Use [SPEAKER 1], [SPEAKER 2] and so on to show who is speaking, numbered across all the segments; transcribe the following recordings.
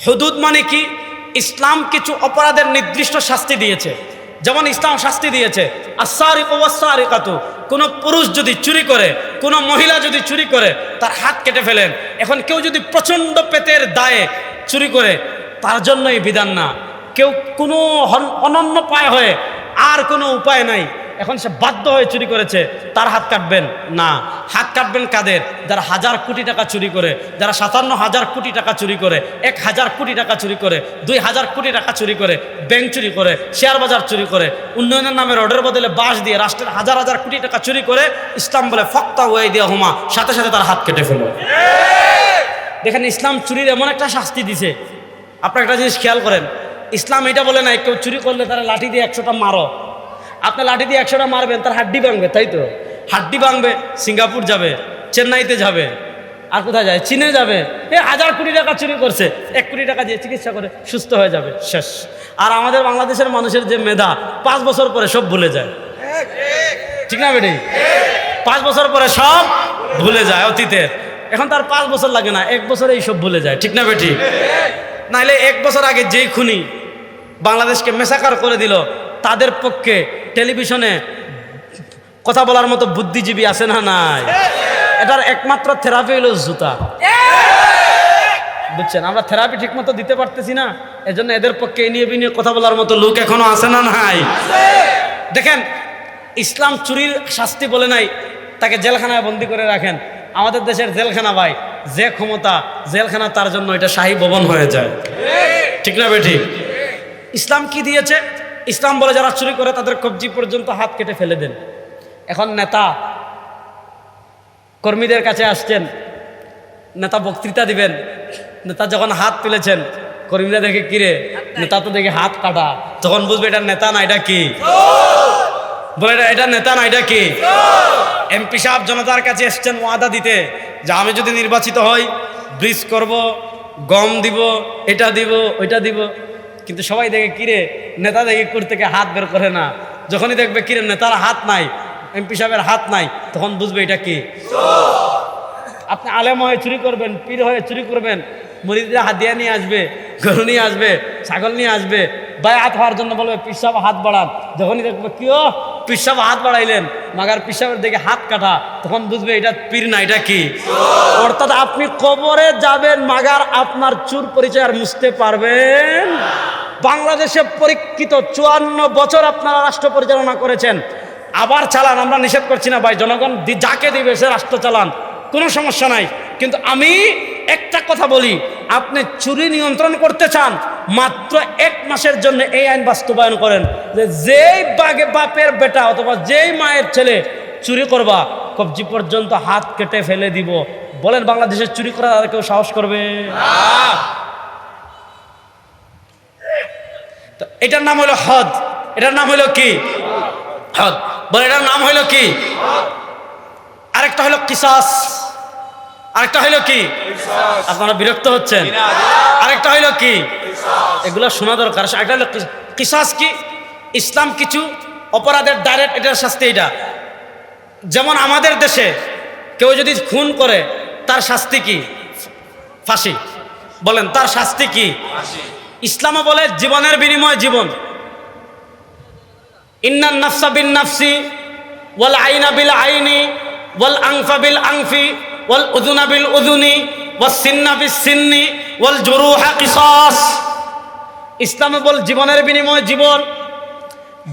[SPEAKER 1] হুদুদ মানে কি? ইসলাম কিছু অপরাধের নির্দিষ্ট শাস্তি দিয়েছে। যেমন ইসলাম শাস্তি দিয়েছে আস-সারিকু ওয়াস-সারিকাতু, কোনো পুরুষ যদি চুরি করে, কোনো মহিলা যদি চুরি করে তার হাত কেটে ফেলেন। এখন কেউ যদি প্রচণ্ড পেটের দায়ে চুরি করে তার জন্য এই বিধান না। কেউ কোনো অনন্য পায় হয়ে আর কোনো উপায় নাই, এখন সে বাধ্য হয়ে চুরি করেছে, তার হাত কাটবেন না। হাত কাটবেন কাদের? যারা 1000 কোটি টাকা চুরি করে, যারা 57,000 কোটি টাকা চুরি করে, 1000 কোটি টাকা চুরি করে, 2000 কোটি টাকা চুরি করে, ব্যাংক চুরি করে, শেয়ার বাজার চুরি করে, উন্নয়নের নামে রোডের বদলে বাঁশ দিয়ে রাষ্ট্রের 1000 কোটি টাকা চুরি করে, ইসলাম বলে ফক্তা ওয়াই দিয়া হুমা, সাথে সাথে তার হাত কেটে ফেলো। দেখেন ইসলাম চুরির এমন একটা শাস্তি দিছে। আপনার একটা জিনিস খেয়াল করেন, ইসলাম এটা বলে নাই কেউ চুরি করলে তারা লাঠি দিয়ে 100টা মারো। আপনি লাঠি দিয়ে 100টা মারবেন, তার হাড্ডি ভাঙবে, তাই তো? হাড্ডি ভাঙবে, সিঙ্গাপুর যাবে, চেন্নাইতে যাবে, আর কোথায় যায়, চীনে যাবে। 1000 কোটি টাকা চুরি করছে, 1 কোটি টাকা দিয়ে চিকিৎসা করে সুস্থ হয়ে যাবে, শেষ। আর আমাদের বাংলাদেশের মানুষের যে মেধা, 5 বছর পরে সব ভুলে যায়, ঠিক না বেটি? 5 বছর পরে সব ভুলে যায় অতীতের। এখন তার 5 বছর লাগে না, 1 বছরেই সব ভুলে যায়, ঠিক না বেটি? নাইলে 1 বছর আগে যেই খুনি বাংলাদেশকে মেসাকার করে দিল, তাদের পক্ষে টেলিভিশনে কথা বলার মতো বুদ্ধিজীবী আছে না নাই? এটার একমাত্র থেরাপি হলো জুতা, বুঝছেন? আমরা থেরাপি ঠিক মতো দিতে পারতেছি না, এজন্য এদের পক্ষে এ নিয়ে কথা বলার মতো লোক এখনো আছে না নাই? দেখেন ইসলাম চুরির শাস্তি বলে নাই তাকে জেলখানায় বন্দি করে রাখেন। আমাদের দেশের জেলখানা ভাই, যে ক্ষমতা জেলখানা তার জন্য এটা শাহী ভবন হয়ে যায়, ঠিক না বেটি? ইসলাম কি দিয়েছে? ইসলাম বলে যারা চুরি করে তাদের কবজি পর্যন্ত হাত কেটে ফেলে দেন। এখন নেতা কর্মীদের কাছে আসছেন, নেতা বক্তৃতা দিবেন, নেতা যখন হাত তুলেছেন কর্মীরা দেখে কিরে, নেতা তো দেখে হাত কাটা, তখন বুঝবে এটা নেতা না, এটা কি? বলে এটা নেতা না, এটা কি? এমপি সাহেব জনতার কাছে এসছেন ওয়াদা দিতে যে আমি যদি নির্বাচিত হই ব্রিজ করব, গম দিব, এটা দিব, ওইটা দিব। কিন্তু সবাই দেখে কিরে, নেতা দেখে কুর থেকে হাত বের করে না। যখনই দেখবে কিরে নেতার হাত নাই, এমপি সাহেবের হাত নাই, তখন বুঝবে এটা কি। আপনি আলেম হয়ে চুরি করবেন, পীর হয়ে চুরি করবেন, মুরিদরা হাদিয়া নিয়ে আসবে, গরু নিয়ে আসবে, ছাগল নিয়ে আসবে, বায়াত হওয়ার জন্য বলবে পীর সাহেব হাত বাড়ান। যখনই দেখবে কি ও পীর সাহেব হাত বাড়াইলেন, মাগার পীর সাহেবের দিকে হাত কাটা, তখন বুঝবে এটা পীর না, এটা কি। অর্থাৎ আপনি কবরে যাবেন, মাগার আপনার চুর পরিচয় আর মুছতে পারবেন। বাংলাদেশে পরীক্ষিত 54 বছর আপনারা রাষ্ট্র পরিচালনা করেছেন, আবার চালান, আমরা নিষেধ করছি না ভাই, জনগণ যাকে দিবে সে রাষ্ট্র চালান, কোনো সমস্যা নাই। কিন্তু আমি একটা কথা বলি, আপনি চুরি নিয়ন্ত্রণ করতে চান, মাত্র 1 মাসের জন্য এই আইন বাস্তবায়ন করেন যে যেই বাপের বেটা অথবা যেই মায়ের ছেলে চুরি করবা, কবজি পর্যন্ত হাত কেটে ফেলে দিব। বলেন বাংলাদেশে চুরি করার আর কেউ সাহস করবে? তো এটার নাম হলো হদ। এটার নাম হলো কি? হদ। বলে এটার নাম হলো কি? আরেকটা হলো কিসাস। আরেকটা হলো কি? আপনারা বিরক্ত হচ্ছেন? আরেকটা হলো কি? এগুলো শোনা দরকার। একটা হলো কিসাস। কি? ইসলাম কিছু অপরাধের ডাইরেক্ট এটার শাস্তি। এটা যেমন আমাদের দেশে কেউ যদি খুন করে তার শাস্তি কি? ফাঁসি। বলেন তার শাস্তি কি? ইসলামও বলে জীবনের বিনিময়ে জীবন। ইন্নান নাফসা বিন নাফসি ওয়াল আইনা বিল আইনি ওয়াল আনফা বিল আনফি ওয়াল উযুনা বিল উযুনি ওয়াস সিন্না বিস সিন্নি ওয়াল জুরুহা কিসাস। ইসলামে বল জীবনের বিনিময়ে জীবন।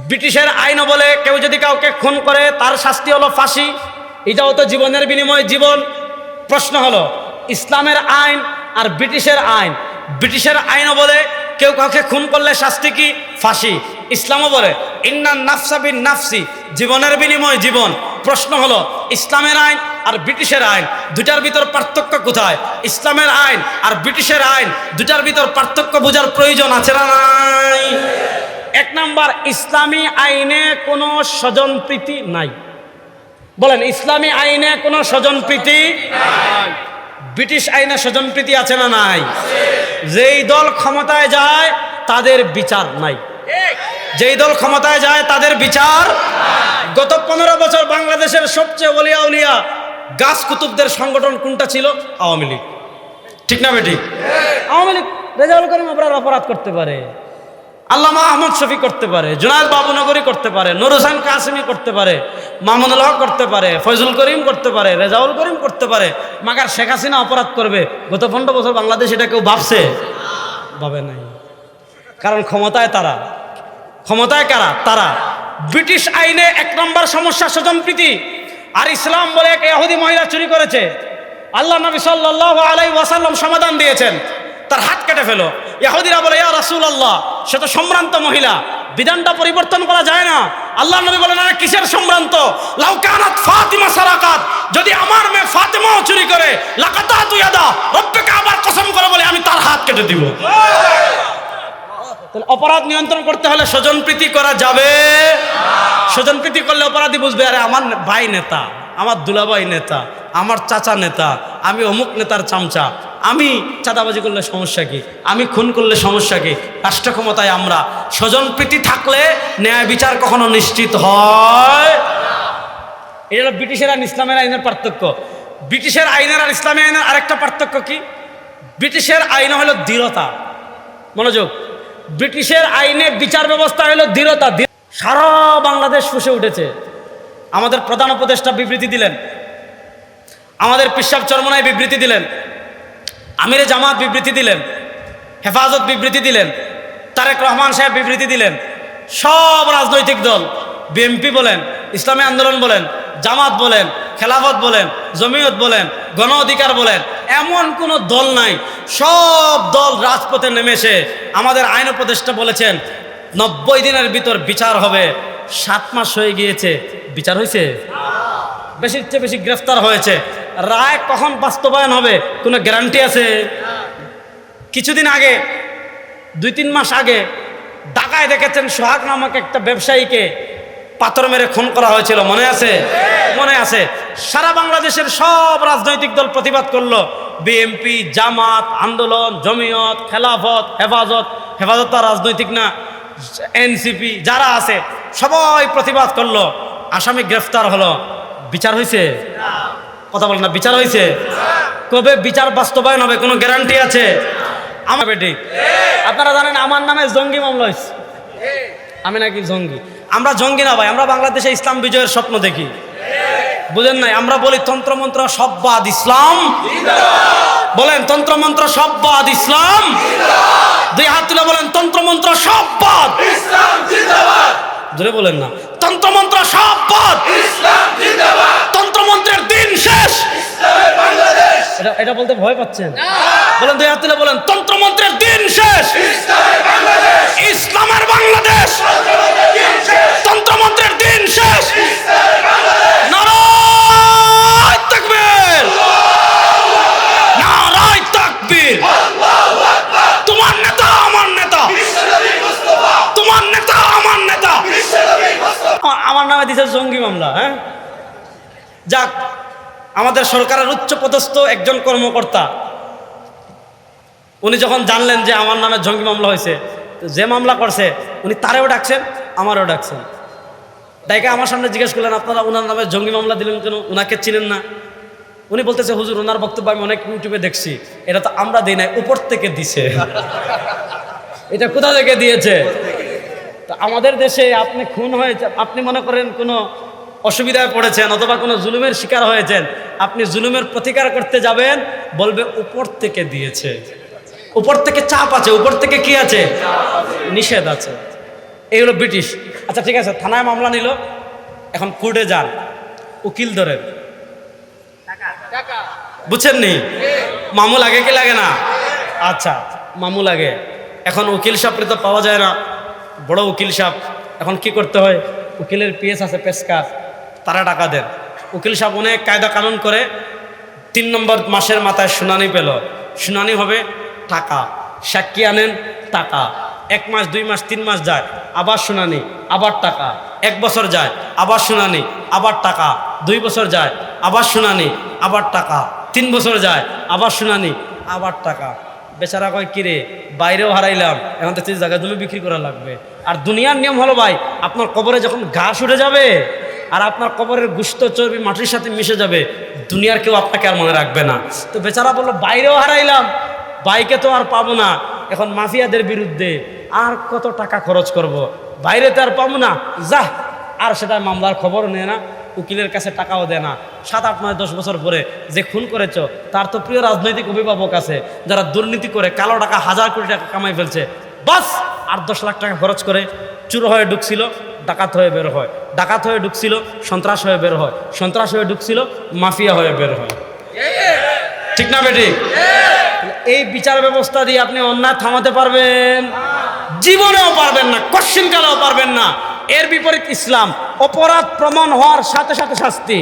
[SPEAKER 1] ব্রিটিশের আইনও বলে কেউ যদি কাউকে খুন করে তার শাস্তি হলো ফাঁসি। এটাও তো জীবনের বিনিময়ে জীবন। প্রশ্ন হলো ইসলামের আইন আর ব্রিটিশের আইন। ব্রিটিশের আইনও বলে কেউ কাউকে খুন করলে শাস্তি কি? ফাঁসি। ইসলামও বলে ইন্নান নাফসা বিন নাফসি, জীবনের বিনিময়ে জীবন। প্রশ্ন হলো ইসলামের আইন আর ব্রিটিশের আইন দুটার ভিতর পার্থক্য কোথায়? ইসলামের আইন আর ব্রিটিশের আইন দুটার ভিতর পার্থক্য বোঝার প্রয়োজন আছে না নাই? 1 নাম্বার, ইসলামী আইনে কোনো স্বজনপ্রীতি নাই। বলেন ইসলামী আইনে কোনো স্বজনপ্রীতি নাই। ব্রিটিশ আইনে স্বজনপ্রীতি আছে না নাই? যেই দল ক্ষমতায় যায় তাদের বিচার নাই। যেই দল ক্ষমতায় যায় তাদের বিচার। গত 15 বছর বাংলাদেশের সবচেয়ে ওলিয়া উলিয়া গাছ কুতুবদের সংগঠন কোনটা ছিল? আওয়ামী লীগ। ঠিক না বেটি? আওয়ামী লীগ। রেজাউল করিম আবরার অপরাধ করতে পারে, আল্লামা আহমদ শফি করতে পারে, জুনায়েদ বাবুনগরী করতে পারে, নুর হোসেন কাসিমি করতে পারে, মামুনুল হক করতে পারে, ফয়জুল করিম করতে পারে, রেজাউল করিম করতে পারে, মাগার শেখ হাসিনা অপরাধ করবে? গত 15 বছর বাংলাদেশ এটা কেউ ভাবছে? ভাবে নাই। কারণ ক্ষমতায় তারা, ক্ষমতায় কারা? তারা। ব্রিটিশ আইনে 1 নম্বর সমস্যা স্বজনপ্রীতি। আর ইসলাম বলে এক ইহুদি মহিলা চুরি করেছে, আল্লাহ নবী সাল্লাল্লাহু আলাইহি ওয়াসাল্লাম সমাধান দিয়েছেন, তার হাত কেটে ফেলো। ইহুদিরা বলে ইয়া রাসূলুল্লাহ, সে তো সম্ভ্রান্ত মহিলা, বিধানটা পরিবর্তন করা যায় না? আল্লাহ নবী বলেন আরে কিসের সম্ভ্রান্ত? লাউ কানাত ফাতিমা সারাকাত, যদি আমার মেয়ে ফাতিমাও চুরি করে, লাকাতাতু ইয়াদা, রব্বিকে আবার কসম করে বলে আমি তার হাত কেটে দিব। তাহলে অপরাধ নিয়ন্ত্রণ করতে হলে স্বজনপ্রীতি করা যাবে না। স্বজনপ্রীতি করলে অপরাধী বুঝবে আরে আমার ভাই নেতা, আমার দুলাভাই নেতা, আমার চাচা নেতা, আমি অমুক নেতার চামচা, আমি চাঁদাবাজি করলে সমস্যা কি, আমি খুন করলে সমস্যা কি? রাষ্ট্র ক্ষমতায় আমরা। স্বজনপ্রীতি থাকলে ন্যায় বিচার কখনো নিশ্চিত হয়। এটা হলো ব্রিটিশের আর ইসলামের আইনের পার্থক্য। ব্রিটিশের আইনের আর ইসলামী আইনের আরেকটা পার্থক্য কি? ব্রিটিশের আইন হলো দৃঢ়তা, মনোযোগ। ব্রিটিশের আইনে বিচার ব্যবস্থা হলো দৃঢ়তা। সারা বাংলাদেশ ফুঁসে উঠেছে। আমাদের প্রধান উপদেষ্টা বিবৃতি দিলেন, আমাদের পিশাব চরমনায় বিবৃতি দিলেন, আমিরে জামাত বিবৃতি দিলেন, হেফাজত বিবৃতি দিলেন, তারেক রহমান সাহেব বিবৃতি দিলেন, সব রাজনৈতিক দল, বিএনপি বলেন, ইসলামী আন্দোলন বলেন, জামাত বলেন, খেলাফত বলেন, জমিয়ত বলেন, গণ অধিকার বলেন, এমন কোনো দল নাই, সব দল রাজপথে নেমেছে। আমাদের আইন উপদেষ্টা বলেছেন 90 দিনের ভিতর বিচার হবে। 7 মাস হয়ে গিয়েছে, বিচার হয়েছে? বেশির চেয়ে বেশি গ্রেফতার হয়েছে। রায় কখন বাস্তবায়ন হবে কোনো গ্যারান্টি আছে? কিছুদিন আগে, 2-3 মাস আগে ঢাকায় দেখেছেন সোহাগ নামক একটা ব্যবসায়ীকে পাথর মেরে খুন করা হয়েছিল, মনে আছে? মনে আছে। সারা বাংলাদেশের সব রাজনৈতিক দল প্রতিবাদ করলো, বিএনপি, জামাত, আন্দোলন, জমিয়ত, খেলাফত, হেফাজত, হেফাজত তো রাজনৈতিক না, এনসিপি যারা আছে সবাই প্রতিবাদ করলো। আসামি গ্রেফতার হলো, বিচার হয়েছে? কথা বলেন না, বিচার হয়েছে? কবে বিচার বাস্তবায়ন হবে কোনো গ্যারান্টি আছে? আমার বেটি, আপনারা জানেন আমার নামে জঙ্গি মামলা হয়েছে। আমি নাকি জঙ্গি? আমরা জঙ্গি না ভাই, আমরা বাংলাদেশে ইসলাম বিজয়ের স্বপ্ন দেখি, বুঝেন নাই? আমরা বলি তন্ত্রমন্ত্র সব বাদ, ইসলাম বলেন, তন্ত্রমন্ত্র সব বাদ, ইসলাম। 2 হাত তুলে বলেন তন্ত্রমন্ত্র সব বাদ, ইসলাম জিন্দাবাদ। জোরে বলেন না, তন্ত্রমন্ত্র সব বাদ, ইসলাম জিন্দাবাদ। তন্ত্রমন্ত্রের দিন শেষ, ইসলামের বাংলাদেশ। এটা বলতে ভয় পাচ্ছেন? বলেন 2 হাত তুলে বলেন তন্ত্রমন্ত্রের দিন শেষ, ইসলামের বাংলাদেশ। ইসলামের বাংলাদেশ, তন্ত্রমন্ত্রের দিন শেষ, ইসলামের বাংলাদেশ। নারায়ে তাকবীর, নারায়ে তাকবীর। আল্লাহু আকবার। তোমার নেতা আমার নেতা, বিশ্বনবী মুস্তাফা। তোমার নেতা আমার নেতা, বিশ্বনবী মুস্তাফা। আমার নামে দিছে জঙ্গি মামলা। হ্যাঁ, যাক, আমাদের সরকারের উচ্চপদস্থ একজন কর্মকর্তা উনি যখন জানলেন যে আমার নামে জঙ্গি মামলা হয়েছে, তো যে মামলা করছে উনি তারেও ডাকছেন, আমারও ডাকছেন। ডাইকে আমার সামনে জিজ্ঞেস করলেন আপনারা ওনার নামে জঙ্গি মামলা দিলেন কেন, ওনাকে চিনেন না? উনি বলতেছে হুজুর ওনার বক্তব্য আমি অনেক ইউটিউবে দেখছি, এটা তো আমরা দিই নাই, উপর থেকে দিছে। এটা কোথা থেকে দিয়েছে? তো আমাদের দেশে আপনি খুন হয়েছে, আপনি মনে করেন কোনো অসুবিধায় পড়েছেন অথবা কোনো জুলুমের শিকার হয়েছেন, আপনি জুলুমের প্রতিকার করতে যাবেন, বলবে উপর থেকে দিয়েছে, উপর থেকে চাপ আছে, উপর থেকে কি আছে? নিষেধ আছে। এই হলো ব্রিটিশ। আচ্ছা ঠিক আছে, থানায় মামলা নিল, এখন কোর্টে যান, উকিল ধরেন, বুঝছেন নি? মামু লাগে কি লাগে না? আচ্ছা, মামু লাগে। এখন উকিল সাহেব তো পাওয়া যায় না, বড় উকিল সাহেব, এখন কি করতে হয়? উকিলের পিএস আছে, পেশকার, তারা টাকা দেন। উকিল সাহেব অনেক কায়দা কানুন করে 3 নম্বর মাসের মাথায় শুনানি পেল, শুনানি হবে, টাকা, সাক্ষী আনেন, টাকা। 1 মাস 2 মাস 3 মাস যায়, আবার শুনানি, আবার টাকা। 1 বছর যায়, আবার শুনানি, আবার টাকা। 2 বছর যায়, আবার শুনানি, আবার টাকা। 3 বছর যায়, আবার শুনানি, আবার টাকা। বেচারা কয় কিরে, বাইরেও হারাইলাম, এখন তো জায়গা জমি বিক্রি করা লাগবে। আর দুনিয়ার নিয়ম হলো ভাই, আপনার কবরে যখন ঘাস উঠে যাবে আর আপনার কবরের গুস্ত চর্বি মাটির সাথে মিশে যাবে, দুনিয়ার কেউ আপনাকে আর মনে রাখবে না। তো বেচারা বললো বাইরেও হারাইলাম, বাইকে তো আর পাবো না, এখন মাফিয়াদের বিরুদ্ধে আর কত টাকা খরচ করব। বাইরে তো আর পাবো না, যা আর সেটা মামলার খবরও নেয় না, উকিলের কাছে টাকাও দেয় না। 7, 8, 9, 10 বছর পরে যে খুন করেছ তার তো প্রিয় রাজনৈতিক অভিভাবক আছে যারা দুর্নীতি করে কালো টাকা 1000 কোটি টাকা কামাই ফেলছে, বাস 8-10 লাখ টাকা খরচ করে চুর হয়ে ঢুকছিল, ডাকাত হয়ে বের হয়, ডাকাত হয়ে ঢুকছিল, সন্ত্রাস হয়ে বের হয়, সন্ত্রাস হয়ে ঢুকছিল, মাফিয়া হয়ে বের হয়। ঠিক না বেঠিক? এই বিচার ব্যবস্থা দিয়ে আপনি অন্যায় থামাতে পারবেন? জীবনেও পারবেন না, কোশ্চেন কালেও পারবেন না। এর বিপরীত ইসলাম, অপরাধ প্রমাণ হওয়ার সাথে সাথে শাস্তি।